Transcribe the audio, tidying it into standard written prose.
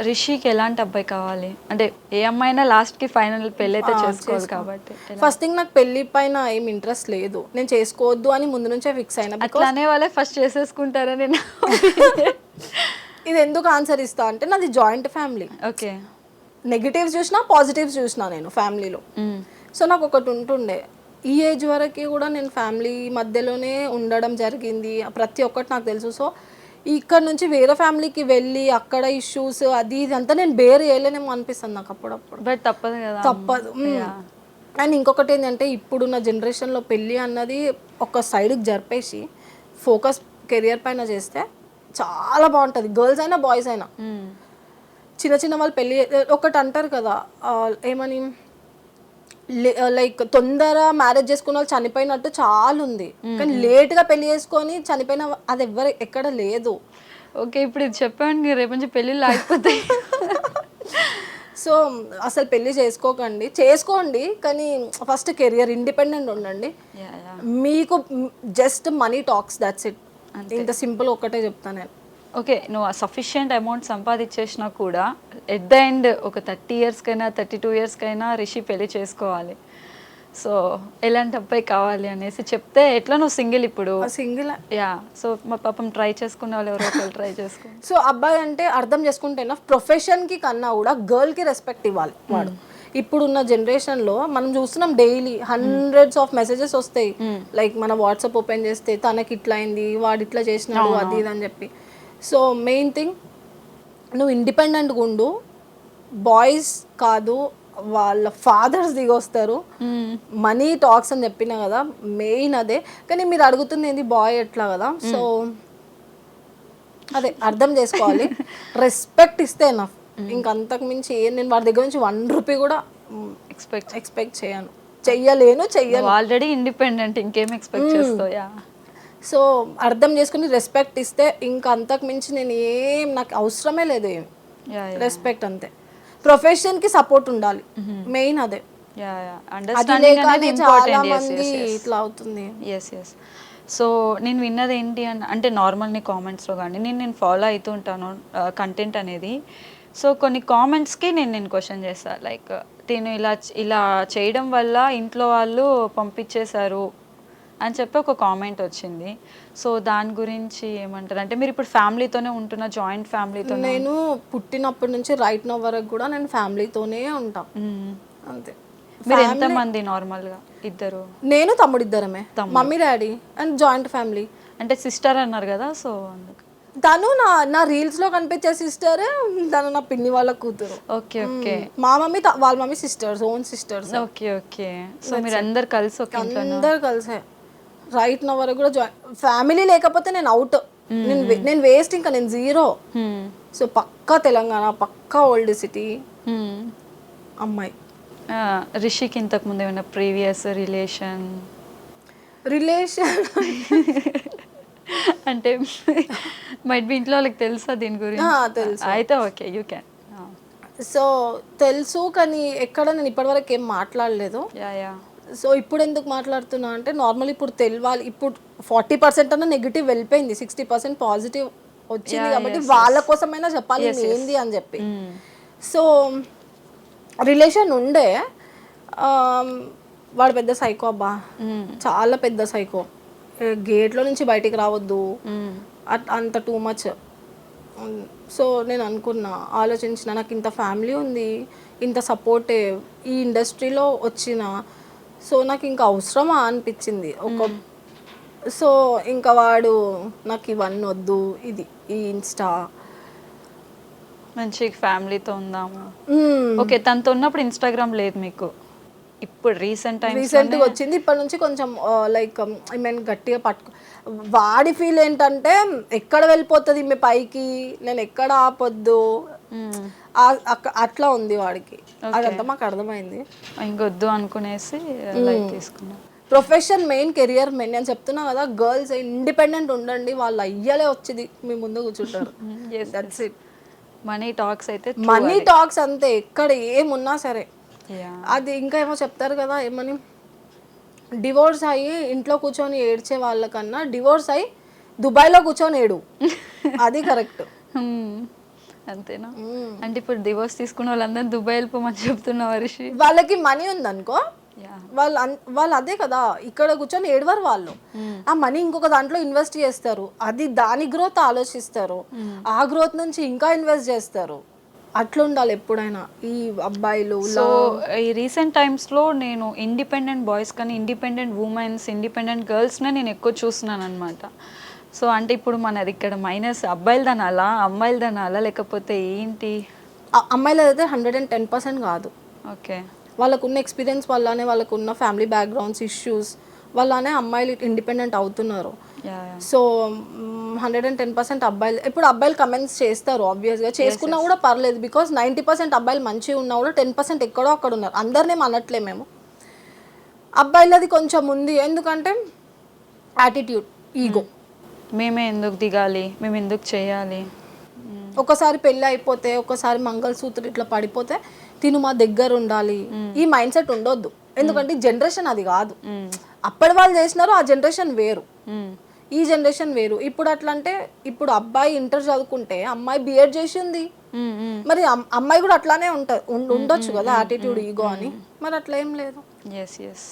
రిషికి ఎలాంటి అబ్బాయి కావాలి అంటే ఏ అమ్మాయినా లాస్ట్కి ఫైనల్ పెళ్ళి అయితే చేసుకోవాలి కాబట్టి ఫస్ట్ థింగ్ నాకు పెళ్లి పైన ఏం ఇంట్రెస్ట్ లేదు, నేను చేసుకోవద్దు అని ముందు నుంచే ఫిక్స్ అయినా. అట్లానే వాళ్ళే ఫస్ట్ చేసేసుకుంటారని ఇది ఎందుకు ఆన్సర్ ఇస్తా అంటే నాది జాయింట్ ఫ్యామిలీ. ఓకే, నెగిటివ్స్ చూసినా పాజిటివ్స్ చూసినా నేను ఫ్యామిలీలో. సో నాకు ఒకటి ఉంటుండే, ఈ ఏజ్ వరకు కూడా నేను ఫ్యామిలీ మధ్యలోనే ఉండడం జరిగింది, ప్రతి ఒక్కటి నాకు తెలుసు. సో ఇక్కడ నుంచి వేరే ఫ్యామిలీకి వెళ్ళి అక్కడ ఇష్యూస్ అది ఇది అంతా నేను బేర్ చేయలేనేమో అనిపిస్తుంది నాకు అప్పుడప్పుడు. బట్ తప్పదు కదా, తప్పదు. అండ్ ఇంకొకటి ఏంటంటే ఇప్పుడున్న జనరేషన్లో పెళ్ళి అన్నది ఒక సైడ్కి జరిపేసి ఫోకస్ కెరియర్ పైన చేస్తే చాలా బాగుంటుంది, గర్ల్స్ అయినా బాయ్స్ అయినా. చిన్న చిన్న వాళ్ళు పెళ్ళి ఒకటి అంటారు కదా ఏమని, లైక్ తొందర మ్యారేజ్ చేసుకున్న వాళ్ళు చనిపోయినట్టు చాలా ఉంది, కానీ లేట్గా పెళ్లి చేసుకొని చనిపోయిన అది ఎక్కడ లేదు. ఓకే, ఇప్పుడు ఇది చెప్పండి, రేపు నుంచి పెళ్ళిళ్ళు ఆగిపోతాయి. సో అసలు పెళ్లి చేసుకోండి, కానీ ఫస్ట్ కెరియర్ ఇండిపెండెంట్ ఉండండి. మీకు just money talks, that's it. ఇంత సింపుల్ ఒకటే చెప్తాను నేను. ఓకే, నువ్వు సఫిషియంట్ అమౌంట్ సంపాదించేసినా కూడా ఎట్ ద ఎండ్ ఒక 30 ఇయర్స్కైనా 32 ఇయర్స్కైనా రిషి పెళ్లి చేసుకోవాలి. సో ఎలాంటి అబ్బాయి కావాలి అనేసి చెప్తే ఎట్లా, నువ్వు సింగిల్ ఇప్పుడు సింగిల్ యా, సో మా పాపం ట్రై చేసుకునే వాళ్ళు ఎవరో ఒకరు ట్రై చేసుకో. సో అబ్బాయి అంటే అర్థం చేసుకుంటే ప్రొఫెషన్కి కన్నా కూడా గర్ల్కి రెస్పెక్ట్ ఇవ్వాలి వాడు. ఇప్పుడున్న జనరేషన్లో మనం చూస్తున్నాం డైలీ హండ్రెడ్స్ ఆఫ్ మెసేజెస్ వస్తాయి, లైక్ మన వాట్సాప్ ఓపెన్ చేస్తే తనకి ఇట్లా అయింది, వాడు ఇట్లా చేసినాడు, అది ఇది అని చెప్పి. సో మెయిన్ థింగ్ నువ్వు ఇండిపెండెంట్గా ఉండు, బాయ్స్ కాదు వాళ్ళ ఫాదర్స్ దిగొస్తారు, మనీ టాక్స్ అని చెప్పినా కదా మెయిన్ అదే. కానీ మీరు అడుగుతుంది ఏంది బాయ్ ఎట్లా కదా, సో అదే అర్థం చేసుకోవాలి, రెస్పెక్ట్ ఇస్తే ఎనఫ్. ఇంకంతకు మించి నేను వాడి దగ్గర నుంచి 1 రూపీ కూడా ఎక్స్పెక్ట్ చెయ్యలేను. ఆల్రెడీ ఇండిపెండెంట్, ఇంకేం ఎక్స్పెక్ట్ చేస్తావు. సో అర్థం చేసుకుని రెస్పెక్ట్ ఇస్తే ఇంకా అంతకు మించి నేను నాకు అవసరమే లేదు, ఏం రెస్పెక్ట్ అంతే. ప్రొఫెషన్కి సపోర్ట్ ఉండాలి, మెయిన్ అదే. చాలా మంది ఇట్లా అవుతుంది. సో నేను విన్నది ఏంటి అంటే నార్మల్ నీ కామెంట్స్లో కానీ నేను ఫాలో అవుతూ ఉంటాను కంటెంట్ అనేది. సో కొన్ని కామెంట్స్కి నేను క్వశ్చన్ చేస్తాను, లైక్ నేను ఇలా చేయడం వల్ల ఇంట్లో వాళ్ళు పంపించేశారు అని చెప్పి ఒక కామెంట్ వచ్చింది. సో దాని గురించి ఏమంటారు అంటే, మీరు ఇప్పుడు ఫ్యామిలీతోనే ఉంటున్న, జాయింట్ ఫ్యామిలీతో? నేను పుట్టినప్పటి నుంచి రైట్ నో వరకు కూడా నేను ఫ్యామిలీతోనే ఉంటా అంతే. మీరు ఎంతమంది నార్మల్గా? ఇద్దరు, నేను తమ్ముడు ఇద్దరమే, mummy daddy and joint family. అంటే సిస్టర్ అన్నారు కదా, సో అందుకు తను నా రీల్స్ లో కనిపించే సిస్టర్, తను నా పిన్ని వాళ్ళ కూతురు. Okay okay. మా మమ్మీ వాళ్ళ mummy sisters, own sisters. Okay okay. So మీరు అందరు కలిసి అందరు కలిసే రైట్ నా వరకు కూడా ఫ్యామిలీ లేకపోతే నేను అవుట్, నేను వేస్ట్, ఇంకా నేను జీరో. సో పక్కా తెలంగాణ, పక్కా ఓల్డ్ సిటీ అమ్మాయి. రిషికి ఇంతకు ముందు ఏమైనా ప్రీవియస్ రిలేషన్ అంటే మైట్ బి ఇంట్లో వాళ్ళకి తెలుసా దీని గురించి? తెలుసు. అయితే ఓకే, యూ క్యాన్. సో తెలుసు, కానీ ఎక్కడ నేను ఇప్పటివరకు ఏం మాట్లాడలేదు. సో ఇప్పుడు ఎందుకు మాట్లాడుతున్నా అంటే నార్మల్ ఇప్పుడు తెలియాలి, ఇప్పుడు 40% అన్న నెగిటివ్ వెళ్ళిపోయింది, 60% పాజిటివ్ వచ్చింది, కాబట్టి వాళ్ళ కోసమైనా చెప్పాలి ఏంది అని చెప్పి. సో రిలేషన్ ఉండే, వాడు పెద్ద సైకో అబ్బా, చాలా పెద్ద సైకో, గేట్లో నుంచి బయటికి రావద్దు, అంత టూ మచ్. సో నేను అనుకున్నా, ఆలోచించిన, నాకు ఇంత ఫ్యామిలీ ఉంది, ఇంత సపోర్టివ్, ఈ ఇండస్ట్రీలో వచ్చిన, సో నాకు ఇంకా అవసరమా అనిపించింది ఒక. సో ఇంకా వాడు నాకు ఇవన్నీ వద్దు, ఇది ఈ ఇన్స్టా, మంచి ఫ్యామిలీతో ఉందాము. ఓకే, తనతో ఉన్నప్పుడు ఇన్స్టాగ్రామ్ లేదు మీకు? ఇప్పుడు రీసెంట్గా వచ్చింది, ఇప్పటి నుంచి కొంచెం లైక్ ఐ మీన్ గట్టిగా వాడి ఫీల్ ఏంటంటే ఎక్కడ వెళ్ళిపోతుంది మీ పైకి, నేను ఎక్కడ ఆపొద్దు, అట్లా ఉంది వాడికి. అదంతా మాకు అర్థమైంది, ఇంకొద్దు అనుకునేసి లైక్ తీసుకున్నా. Profession main, career main. నేను చెప్తున్నా కదా, గర్ల్స్ ఇండిపెండెంట్ ఉండండి, వాళ్ళు అయ్యలే వచ్చింది మీ ముందు కూర్చుంటారు. That's it. మనీ టాక్స్ అయితే మనీ టాక్స్ అంతే, ఎక్కడ ఏమున్నా సరే. అది ఇంకా ఏమో చెప్తారు కదా, ఏమని, డివోర్స్ అయ్యి ఇంట్లో కూర్చొని ఏడ్చే వాళ్ళకన్నా డివోర్స్ అయ్యి దుబాయ్లో కూర్చొని ఏడు, అది కరెక్ట్. అంతేనా? అంటే ఇప్పుడు డివోర్స్ తీసుకున్న వాళ్ళందరూ దుబాయ్ వెళ్ళిపోమని చెప్తున్నా వర్షి. వాళ్ళకి మనీ ఉందనుకో, యా. వాళ్ళు అదే కదా ఇక్కడ కూర్చొని ఏడవరు వాళ్ళు. ఆ మనీ ఇంకొక దాంట్లో ఇన్వెస్ట్ చేస్తారు, అది దాని గ్రోత్ ఆలోచిస్తారు, ఆ గ్రోత్ నుంచి ఇంకా ఇన్వెస్ట్ చేస్తారు. అట్లా ఉండాలి ఎప్పుడైనా ఈ అబ్బాయిలు. సో ఈ రీసెంట్ టైమ్స్లో నేను ఇండిపెండెంట్ బాయ్స్ కానీ ఇండిపెండెంట్ ఉమెన్స్ ఇండిపెండెంట్ గర్ల్స్నే నేను ఎక్కువ చూస్తున్నాను అనమాట. సో అంటే ఇప్పుడు మనది ఇక్కడ మైనస్ అబ్బాయిలు దనాలా అమ్మాయిలు దనాలా లేకపోతే ఏంటి? అమ్మాయిలు అయితే 110% కాదు. ఓకే. వాళ్ళకున్న ఎక్స్పీరియన్స్ వల్లనే, వాళ్ళకున్న ఫ్యామిలీ బ్యాక్గ్రౌండ్స్ ఇష్యూస్ వల్లనే అమ్మాయిలు ఇండిపెండెంట్ అవుతున్నారు. సో 110% అబ్బాయిలు. ఇప్పుడు అబ్బాయిలు కమెంట్స్ చేస్తారు ఆబ్వియస్గా, చేసుకున్నా కూడా పర్లేదు. బికాస్ 90% అబ్బాయిలు మంచిగా ఉన్నా కూడా 10% ఎక్కడో అక్కడ ఉన్నారు. అందరినీ అనట్లే మేము. అబ్బాయిలది కొంచెం ఉంది, ఎందుకంటే యాటిట్యూడ్, ఈగో. మేమే ఎందుకు దిగాలి, మేము ఎందుకు చేయాలి. ఒకసారి పెళ్ళి అయిపోతే, ఒకసారి మంగళసూత్రం ఇట్లా పడిపోతే తిను మా దగ్గర ఉండాలి, ఈ మైండ్ సెట్ ఉండొద్దు. ఎందుకంటే జనరేషన్ అది కాదు. అప్పటి వాళ్ళు చేసినారు, ఆ జనరేషన్ వేరు, ఈ జనరేషన్ వేరు. ఇప్పుడు అట్లా అంటే, ఇప్పుడు అబ్బాయి ఇంటర్ చదువుకుంటే అమ్మాయి బిఎడ్ చేసింది, మరి అమ్మాయి కూడా అట్లానే ఉండొచ్చు కదా, యాటిట్యూడ్ ఈగో అని. మరి అట్లా ఏం లేదు. Yes yes.